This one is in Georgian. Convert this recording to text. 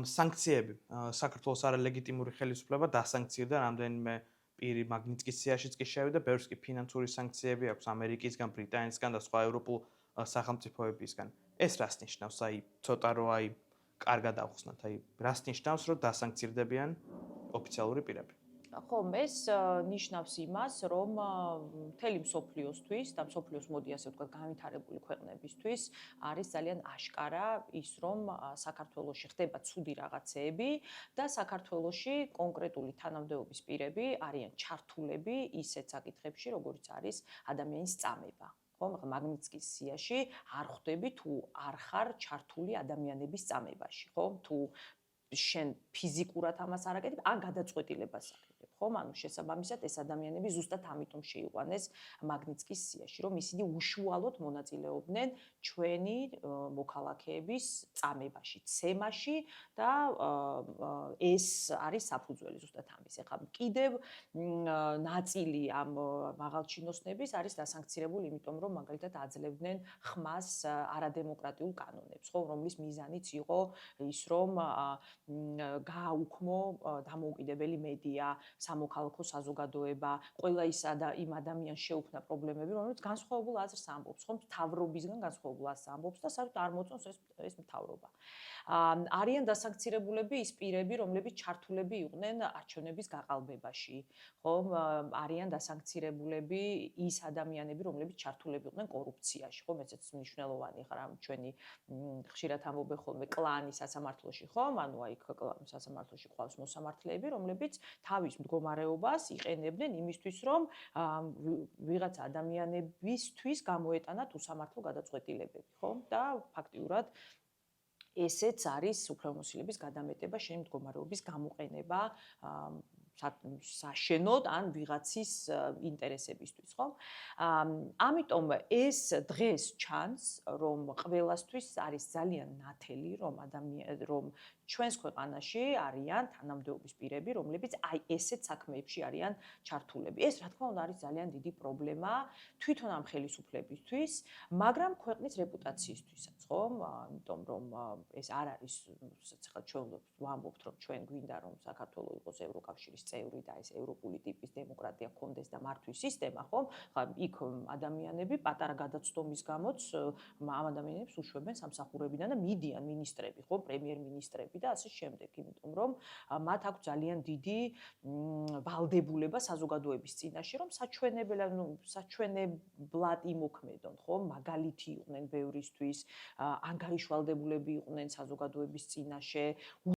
სანქციები საქართველოს არალეგიტიმური ხელისუფლება დასანქციოდა რამდენიმე პირი მაგნიტსკის სიაშიც კი შევიდა, ბევრს კი ფინანსური სანქციები აქვს ამერიკისგან, ბრიტანეთისგან და სხვა ევროპულ სახელმწიფოებისგან. ეს რას ნიშნავს? აი, ცოტა რო აი კარგად ავხსნათ, აი, რას ნიშნავს, რომ დასანქცირდებიან ოფიციალური პირები? ხომ ეს ნიშნავს იმას, რომ მთელი მსოფლიოსთვის და მსოფლიოს მოდი ასე ვთქვათ განვითარებული ქვეყნებისთვის არის ძალიან აშკარა ის, რომ საქართველოში ხდება ცუდი რაღაცეები და საქართველოში კონკრეტული თანამდებობის პირები არიან ჩართულები ისეთ საკითხებში, როგორიც არის ადამიანის წამება. ხომ, მაგნიტსკის სიაში არ ხვდები თუ არ ხარ ჩართული ადამიანების წამებაში, ხომ? თუ შენ ფიზიკურად ამას არ აკეთებ, ან გადაწყვეტილებას აკეთებ, ხომ? ანუ შესაბამისად ეს ადამიანები ზუსტად ამიტომ შეიყვანეს მაგნიტსკის სიაში, რომ ისინი უშუალოდ მონაწილეობდნენ ჩვენი მოქალაქეების წამებაში, ცემაში და ეს არის საფუძველი ზუსტად ამის. ეხლა კიდევ ნაწილი ამ მაღალჩინოსნების არის დასანქცირებული, იმიტომ რომ მაგალითად აძლევდნენ ხმას არადემოკრატიულ კანონებს, ხო, რომლის მიზანიც იყო ის, რომ გააუქმო დამოუკიდებელი მედია, სამოქალაქო საზოგადოება, ყველა იმ ადამიანს შეუქმნა პრობლემები, რომელიც განსხვავებულ აზრს ამბობს, ხომ, მთავრობისგან განსხვავებულ აზრს ამბობს და საერთოდ არ მოწონს ეს მთავრობა. არიან დასანქცირებულები ის პირები, რომლებიც ჩართულები იყვნენ არჩევნების გაყალბებაში, ხომ, არიან დასანქცირებულები ის ადამიანები, რომლებიც ჩართულები იყვნენ კორუფციაში, ხომ, ესეც მნიშვნელოვანი ხარ ამ ჩვენი ხშირად ამბობენ ხოლმე კლანი სასამართლოში, ხომ, ანუ აი სასამართლოში ყავს მოსამართლეები, რომლებიც თავის მდგომარეობას იყენებდნენ იმისთვის, რომ ვიღაცა ადამიანებისთვის გამოეტანათ უსამართლო გადაწყვეტილებები, ხომ? და ფაქტიურად ესეც არის უფლებამოსილების გადამეტება, შენი მდგომარეობის გამოყენება საშენოდ ან ვიღაცის ინტერესებისთვის, ხო? ამიტომ ეს დღეს ჩანს, რომ ყველასთვის არის ძალიან ნათელი, რომ ჩვენს ქვეყანაში არიან თანამდებობის პირები, რომლებიც აი ესეთ საქმეებში არიან ჩართულები. ეს რა თქმა უნდა არის ძალიან დიდი პრობლემა თვითონ ამ ხელისუფლებისთვის, მაგრამ ქვეყნის რეპუტაციისთვისაც, ხო? იმიტომ რომ ეს არ არის, ახლა ჩვენ ვამბობთ, რომ ჩვენ გვინდა რომ საქართველო იყოს ევროკავშირის წევრი და ეს ევროპული ტიპის დემოკრატია გქონდეს და მართვის სისტემა, ხო? ხა იქ ადამიანები პატარა გადაცდომის გამოც ამ ადამიანებს უშვებენ სამსახურებიდან და მიდიან მინისტრები, ხო? პრემიერ-მინისტრები და ასე შემდეგ, იმიტომ რომ მათ აქვს ძალიან დიდი ვალდებულება საზოგადოების წინაშე, რომ საჩვენებლად იმოქმედონ, ხო? მაგალითი იყვნენ ბევრისთვის, ანგარიშვალდებულები იყვნენ საზოგადოების წინაშე.